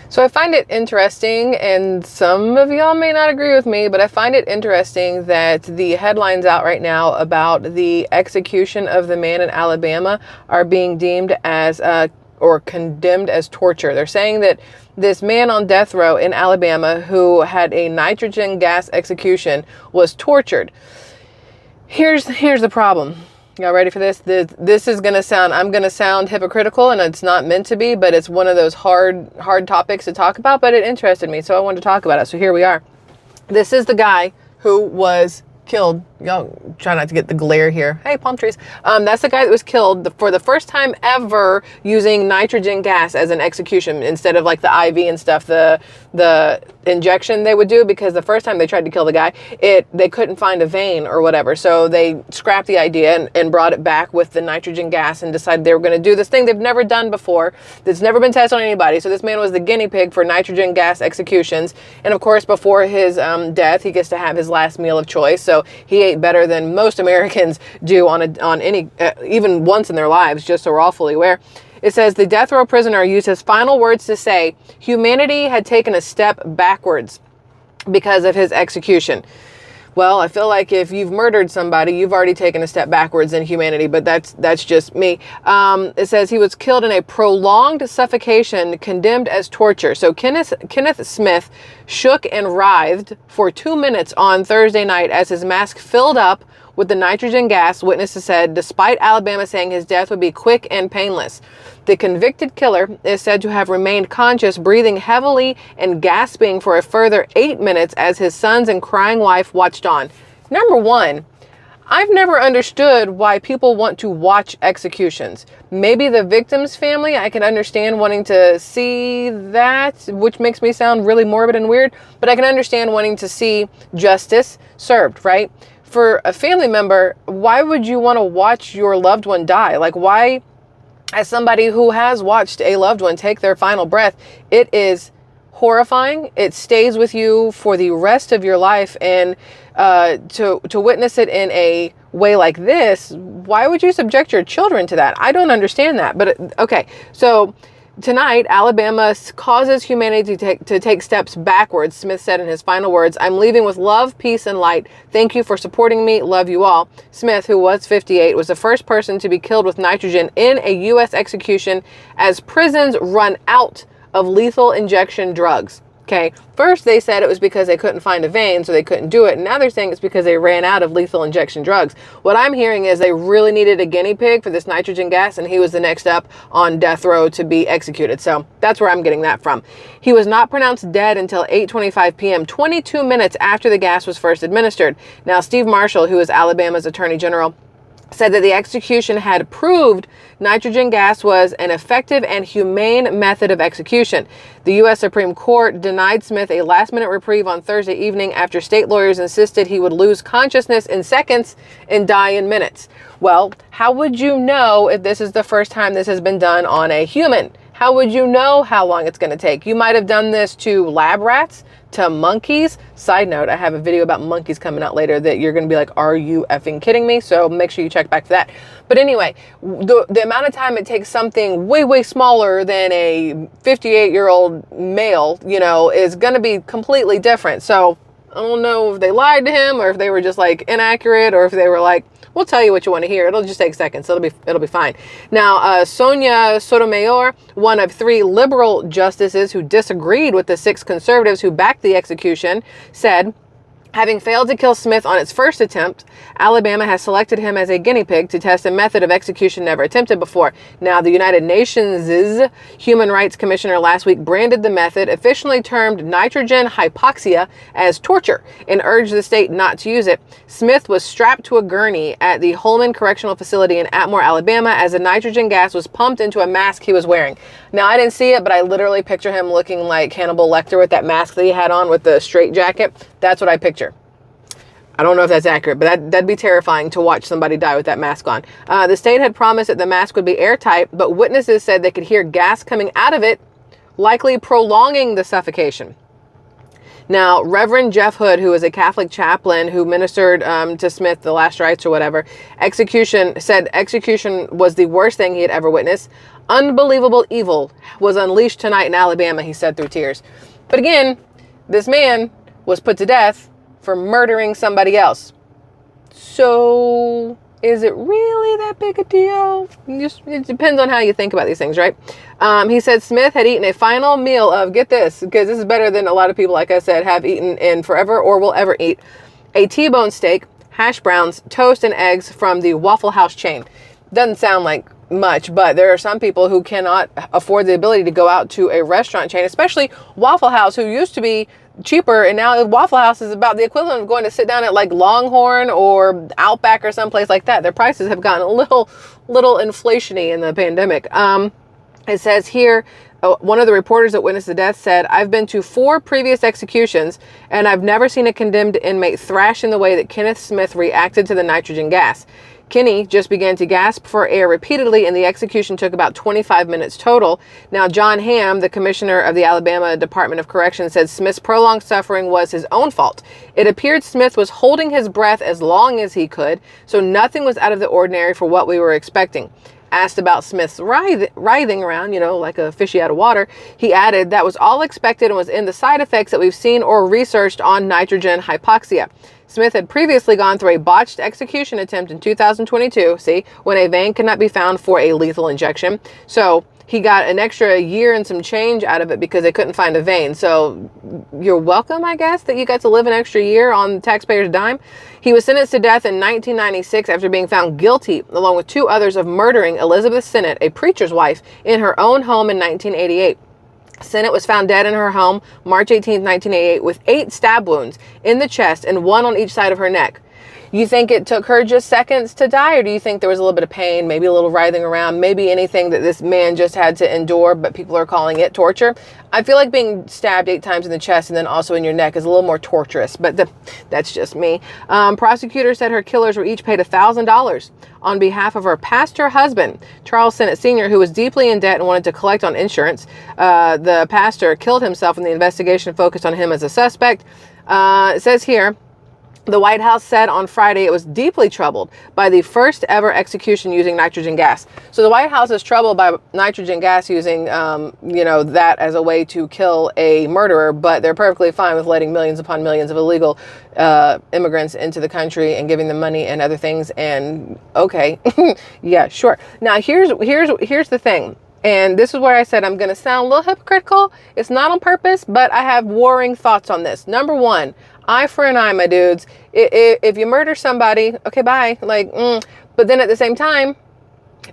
So I find it interesting, and some of y'all may not agree with me, but I find it interesting that the headlines out right now about the execution of the man in Alabama are being deemed as or condemned as torture. They're saying that this man on death row in Alabama who had a nitrogen gas execution was tortured. Here's the problem. Y'all ready for this? This is gonna sound, I'm gonna sound hypocritical, and it's not meant to be, but it's one of those hard topics to talk about, but it interested me, so I wanted to talk about it. So here we are. This is the guy who was killed. Y'all try not to get the glare here. Hey, palm trees. That's the guy that was killed for the first time ever using nitrogen gas as an execution instead of like the IV and stuff, the injection they would do, because the first time they tried to kill the guy, they couldn't find a vein or whatever. So they scrapped the idea and brought it back with the nitrogen gas and decided they were going to do this thing they've never done before, that's never been tested on anybody. So this man was the guinea pig for nitrogen gas executions. And of course, before his death, he gets to have his last meal of choice. So he ate better than most Americans do on any, even once in their lives, just so we're all fully aware. It says the death row prisoner used his final words to say humanity had taken a step backwards because of his execution. Well, I feel like if you've murdered somebody, you've already taken a step backwards in humanity, but that's just me. It says he was killed in a prolonged suffocation, condemned as torture. So Kenneth Smith shook and writhed for 2 minutes on Thursday night as his mask filled up with the nitrogen gas, witnesses said, despite Alabama saying his death would be quick and painless. The convicted killer is said to have remained conscious, breathing heavily and gasping for a further 8 minutes as his sons and crying wife watched on. Number one, I've never understood why people want to watch executions. Maybe the victim's family, I can understand wanting to see that, which makes me sound really morbid and weird, but I can understand wanting to see justice served, right? For a family member, why would you want to watch your loved one die? Like, why, as somebody who has watched a loved one take their final breath, it is horrifying. It stays with you for the rest of your life. And to witness it in a way like this, why would you subject your children to that? I don't understand that. But okay, so tonight, Alabama causes humanity to take steps backwards, Smith said in his final words. I'm leaving with love, peace, and light. Thank you for supporting me. Love you all. Smith, who was 58, was the first person to be killed with nitrogen in a U.S. execution as prisons run out of lethal injection drugs. Okay, first they said it was because they couldn't find a vein, so they couldn't do it. And now they're saying it's because they ran out of lethal injection drugs. What I'm hearing is they really needed a guinea pig for this nitrogen gas, and he was the next up on death row to be executed. So that's where I'm getting that from. He was not pronounced dead until 8:25 p.m., 22 minutes after the gas was first administered. Now, Steve Marshall, who is Alabama's Attorney General, said that the execution had proved nitrogen gas was an effective and humane method of execution. The U.S. Supreme Court denied Smith a last-minute reprieve on Thursday evening after state lawyers insisted he would lose consciousness in seconds and die in minutes. Well, how would you know if this is the first time this has been done on a human? How would you know how long it's going to take? You might have done this to lab rats, to monkeys. Side note, I have a video about monkeys coming out later that you're going to be like, are you effing kidding me? So make sure you check back for that. But anyway, the amount of time it takes something way, way smaller than a 58-year-old male, is going to be completely different. So I don't know if they lied to him or if they were just like inaccurate or if they were like, we'll tell you what you want to hear. It'll just take seconds. So it'll be fine. Now, Sonia Sotomayor, one of 3 liberal justices who disagreed with the 6 conservatives who backed the execution, said, having failed to kill Smith on its first attempt, Alabama has selected him as a guinea pig to test a method of execution never attempted before. Now, the United Nations' Human Rights Commissioner last week branded the method, officially termed nitrogen hypoxia, as torture and urged the state not to use it. Smith was strapped to a gurney at the Holman Correctional Facility in Atmore, Alabama, as the nitrogen gas was pumped into a mask he was wearing. Now, I didn't see it, but I literally picture him looking like Hannibal Lecter with that mask that he had on with the straight jacket. That's what I picture. I don't know if that's accurate, but that'd be terrifying to watch somebody die with that mask on. The state had promised that the mask would be airtight, but witnesses said they could hear gas coming out of it, likely prolonging the suffocation. Now, Reverend Jeff Hood, who is a Catholic chaplain who ministered to Smith the last rites or whatever, said execution was the worst thing he had ever witnessed. Unbelievable evil was unleashed tonight in Alabama, he said through tears. But again, this man was put to death for murdering somebody else. So is it really that big a deal? It depends on how you think about these things, right? He said Smith had eaten a final meal of, get this, because this is better than a lot of people, like I said, have eaten in forever or will ever eat, a T-bone steak, hash browns, toast, and eggs from the Waffle House chain. Doesn't sound like much, but there are some people who cannot afford the ability to go out to a restaurant chain, especially Waffle House, who used to be cheaper, and now Waffle House is about the equivalent of going to sit down at like Longhorn or Outback or someplace like that. Their prices have gotten a little inflation-y in the pandemic. It says here, one of the reporters that witnessed the death said, I've been to 4 previous executions, and I've never seen a condemned inmate thrash in the way that Kenneth Smith reacted to the nitrogen gas. Kenny just began to gasp for air repeatedly, and the execution took about 25 minutes total. Now, John Hamm, the commissioner of the Alabama Department of Corrections, said Smith's prolonged suffering was his own fault. It appeared Smith was holding his breath as long as he could, so nothing was out of the ordinary for what we were expecting. Asked about Smith's writhing around, like a fishy out of water, he added that was all expected and was in the side effects that we've seen or researched on nitrogen hypoxia. Smith had previously gone through a botched execution attempt in 2022, when a vein could not be found for a lethal injection. So he got an extra year and some change out of it because they couldn't find a vein. So you're welcome, I guess, that you got to live an extra year on the taxpayer's dime. He was sentenced to death in 1996 after being found guilty, along with 2 others, of murdering Elizabeth Sennett, a preacher's wife, in her own home in 1988. Sennett was found dead in her home March 18, 1988, with 8 stab wounds in the chest and 1 on each side of her neck. You think it took her just seconds to die, or do you think there was a little bit of pain, maybe a little writhing around, maybe anything that this man just had to endure, but people are calling it torture? I feel like being stabbed 8 times in the chest and then also in your neck is a little more torturous, but that's just me. Prosecutors said her killers were each paid $1,000 on behalf of her pastor husband, Charles Sennett Sr., who was deeply in debt and wanted to collect on insurance. The pastor killed himself, and the investigation focused on him as a suspect. It says here, the White House said on Friday it was deeply troubled by the first ever execution using nitrogen gas. So the White House is troubled by nitrogen gas using, that as a way to kill a murderer, but they're perfectly fine with letting millions upon millions of illegal immigrants into the country and giving them money and other things. And okay, yeah, sure. Now here's the thing. And this is where I said I'm going to sound a little hypocritical. It's not on purpose, but I have warring thoughts on this. Number one, eye for an eye, my dudes. If you murder somebody, okay, bye. But then at the same time,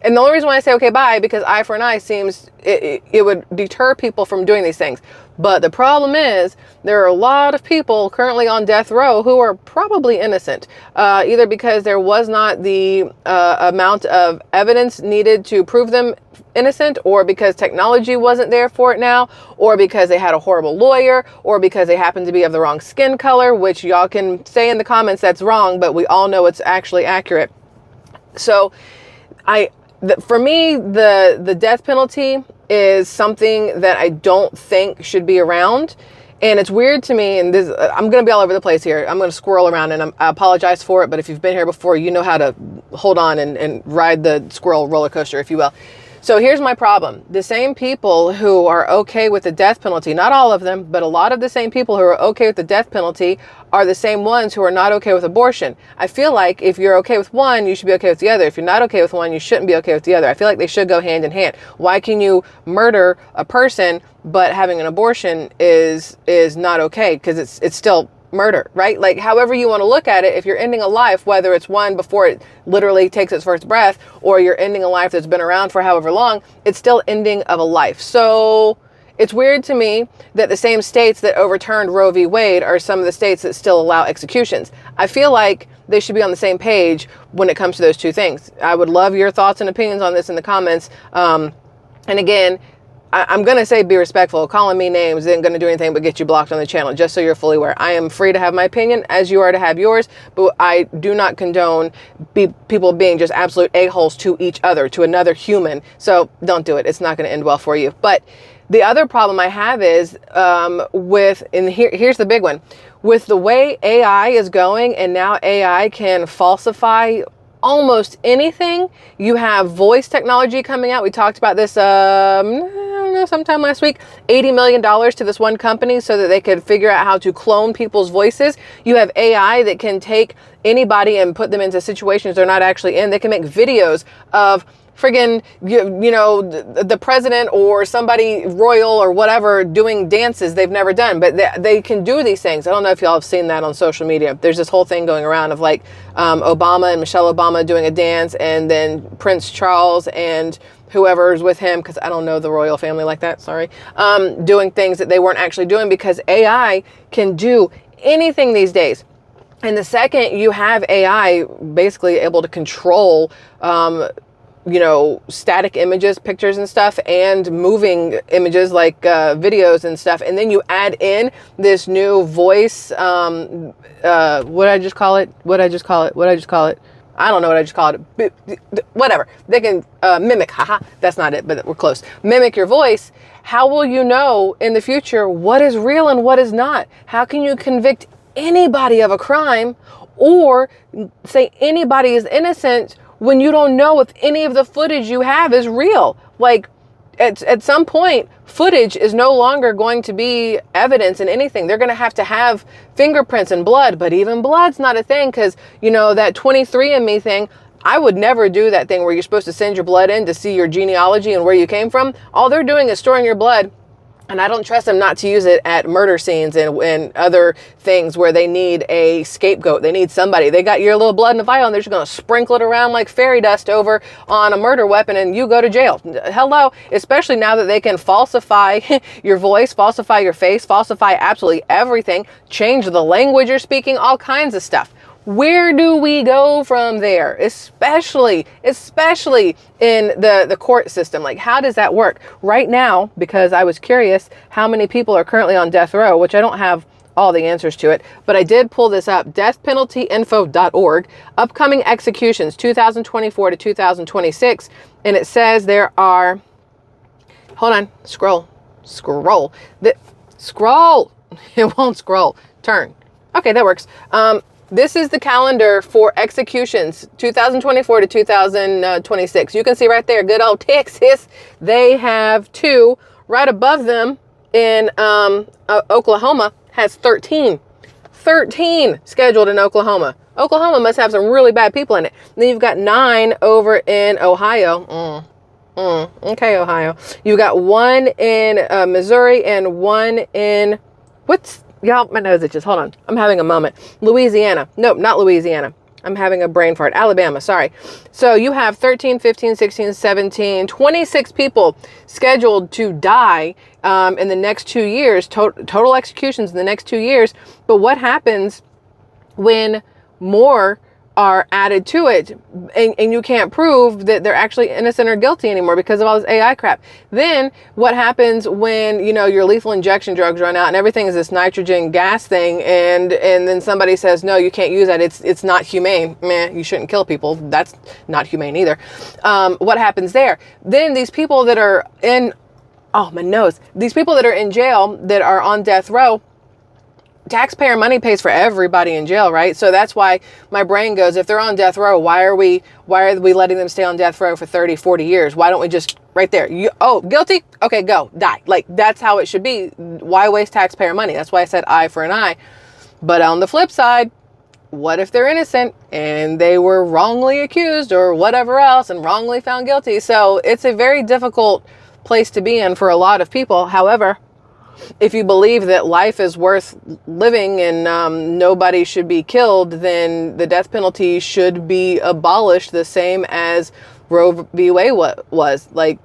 and the only reason why I say okay, bye, because eye for an eye seems it would deter people from doing these things. But the problem is there are a lot of people currently on death row who are probably innocent, either because there was not the amount of evidence needed to prove them innocent, or because technology wasn't there for it now, or because they had a horrible lawyer, or because they happened to be of the wrong skin color, which y'all can say in the comments that's wrong, but we all know it's actually accurate. So for me, the death penalty is something that I don't think should be around. And it's weird to me, and I'm going to be all over the place here. I'm going to squirrel around, and I apologize for it, but if you've been here before, you know how to hold on and ride the squirrel roller coaster, if you will. So here's my problem. The same people who are okay with the death penalty, not all of them, but a lot of the same people who are okay with the death penalty are the same ones who are not okay with abortion. I feel like if you're okay with one, you should be okay with the other. If you're not okay with one, you shouldn't be okay with the other. I feel like they should go hand in hand. Why can you murder a person, but having an abortion is not okay? Because it's still murder, right? Like, however you want to look at it, if you're ending a life, whether it's one before it literally takes its first breath, or you're ending a life that's been around for however long, it's still ending of a life. So it's weird to me that the same states that overturned Roe v. Wade are some of the states that still allow executions. I feel like they should be on the same page when it comes to those two things. I would love your thoughts and opinions on this in the comments. And again, I'm going to say be respectful. Calling me names isn't going to do anything but get you blocked on the channel, just so you're fully aware. I am free to have my opinion, as you are to have yours, but I do not condone people being just absolute a-holes to each other, to another human. So don't do it. It's not going to end well for you. But The other problem I have is here's the big one. With the way AI is going, and now AI can falsify almost anything. You have voice technology coming out. We talked about this, I don't know, sometime last week. $80 million to this one company so that they could figure out how to clone people's voices. You have AI that can take anybody and put them into situations they're not actually in. They can make videos of friggin', the president or somebody royal or whatever doing dances they've never done, but they can do these things. I don't know if y'all have seen that on social media. There's this whole thing going around of like Obama and Michelle Obama doing a dance, and then Prince Charles and whoever's with him, because I don't know the royal family like that, sorry, doing things that they weren't actually doing, because AI can do anything these days. And the second you have AI basically able to control static images, pictures and stuff, and moving images like videos and stuff. And then you add in this new voice, what did I just call it? I don't know what I just called it. Whatever. They can mimic, that's not it, but we're close. Mimic your voice. How will you know in the future what is real and what is not? How can you convict anybody of a crime or say anybody is innocent when you don't know if any of the footage you have is real? Like, at some point, footage is no longer going to be evidence in anything. They're going to have fingerprints and blood, but even blood's not a thing, because, that 23andMe thing, I would never do that thing where you're supposed to send your blood in to see your genealogy and where you came from. All they're doing is storing your blood. And I don't trust them not to use it at murder scenes and other things where they need a scapegoat. They need somebody. They got your little blood in a vial and they're just going to sprinkle it around like fairy dust over on a murder weapon and you go to jail. Hello. Especially now that they can falsify your voice, falsify your face, falsify absolutely everything, change the language you're speaking, all kinds of stuff. Where do we go from there? Especially in the court system. Like, how does that work? Right now, because I was curious how many people are currently on death row, which I don't have all the answers to it, but I did pull this up, deathpenaltyinfo.org, upcoming executions, 2024 to 2026. And it says there are, hold on, scroll. It won't scroll. Turn. Okay, that works. This is the calendar for executions, 2024 to 2026. You can see right there, good old Texas. They have 2. Right above them in Oklahoma has 13. 13 scheduled in Oklahoma. Oklahoma must have some really bad people in it. And then you've got 9 over in Ohio. Okay, Ohio. You've got 1 in Missouri and 1 in, y'all, my nose itches. Hold on. I'm having a moment. Louisiana. Nope, not Louisiana. I'm having a brain fart. Alabama, sorry. So you have 13, 15, 16, 17, 26 people scheduled to die in the next 2 years, total executions in the next 2 years. But what happens when more are added to it and you can't prove that they're actually innocent or guilty anymore because of all this AI crap? Then what happens when, your lethal injection drugs run out and everything is this nitrogen gas thing, and then somebody says, no, you can't use that. It's not humane. You shouldn't kill people. That's not humane either. What happens there? Then these people that are these people that are in jail that are on death row, taxpayer money pays for everybody in jail, right? So that's why my brain goes, if they're on death row, why are we letting them stay on death row for 30, 40 years? Why don't we just, right there, guilty? Okay, go, die. Like, that's how it should be. Why waste taxpayer money? That's why I said eye for an eye. But on the flip side, what if they're innocent and they were wrongly accused or whatever else and wrongly found guilty? So it's a very difficult place to be in for a lot of people. However, if you believe that life is worth living and nobody should be killed, then the death penalty should be abolished the same as Roe v. Wade was. Like,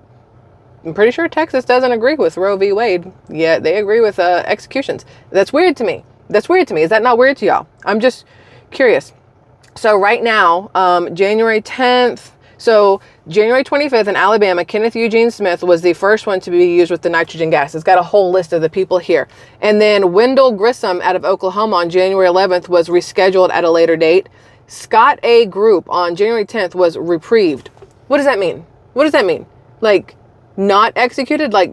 I'm pretty sure Texas doesn't agree with Roe v. Wade, yet they agree with executions. That's weird to me. Is that not weird to y'all? I'm just curious. So right now, January 10th, so January 25th in Alabama, Kenneth Eugene Smith was the first one to be used with the nitrogen gas. It's got a whole list of the people here. And then Wendell Grissom out of Oklahoma on January 11th was rescheduled at a later date. Scott A. Group on January 10th was reprieved. What does that mean? Like, not executed? Like,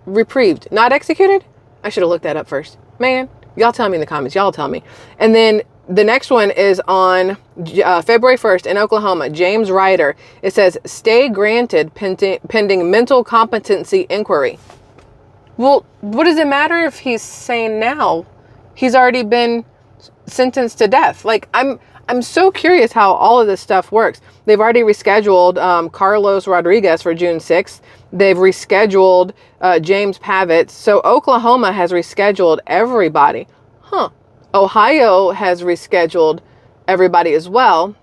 reprieved, not executed. I should have looked that up first. Man, y'all tell me in the comments. Y'all tell me. And then the next one is on February 1st in Oklahoma. James Ryder. It says, stay granted pending mental competency inquiry. Well, what does it matter if he's sane now? He's already been sentenced to death. Like, I'm so curious how all of this stuff works. They've already rescheduled Carlos Rodriguez for June 6th. They've rescheduled James Pavitt. So Oklahoma has rescheduled everybody. Huh. Ohio has rescheduled everybody as well.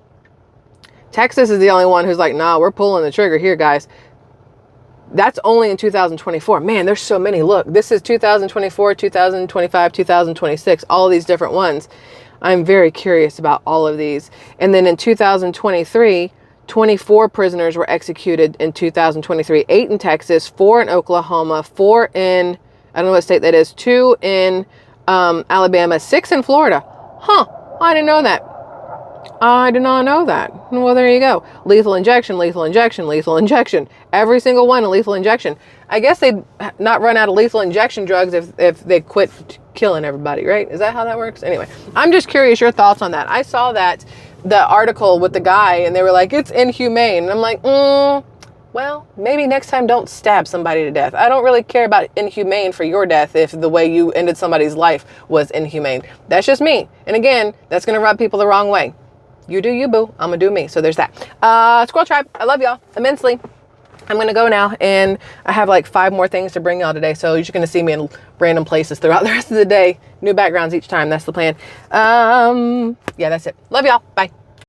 Texas is the only one who's like, nah, we're pulling the trigger here, guys. That's only in 2024. Man, there's so many. Look, this is 2024, 2025, 2026, all of these different ones. I'm very curious about all of these. And then in 2023, 24 prisoners were executed in 2023. 8 in Texas, 4 in Oklahoma, 4 in, I don't know what state that is, 2 in Alabama, 6 in Florida. Huh, I didn't know that. I did not know that. Well, there you go. Lethal injection, lethal injection, lethal injection. Every single one a lethal injection. I guess they'd not run out of lethal injection drugs if they quit killing everybody, right? Is that how that works? Anyway, I'm just curious your thoughts on that. I saw the article with the guy and they were like, it's inhumane. And I'm like, well, maybe next time don't stab somebody to death. I don't really care about inhumane for your death if the way you ended somebody's life was inhumane. That's just me. And again, that's going to rub people the wrong way. You do you, boo. I'm going to do me. So there's that. Squirrel Tribe, I love y'all immensely. I'm going to go now, and I have like 5 more things to bring y'all today. So you're just going to see me in random places throughout the rest of the day. New backgrounds each time. That's the plan. Yeah, that's it. Love y'all. Bye.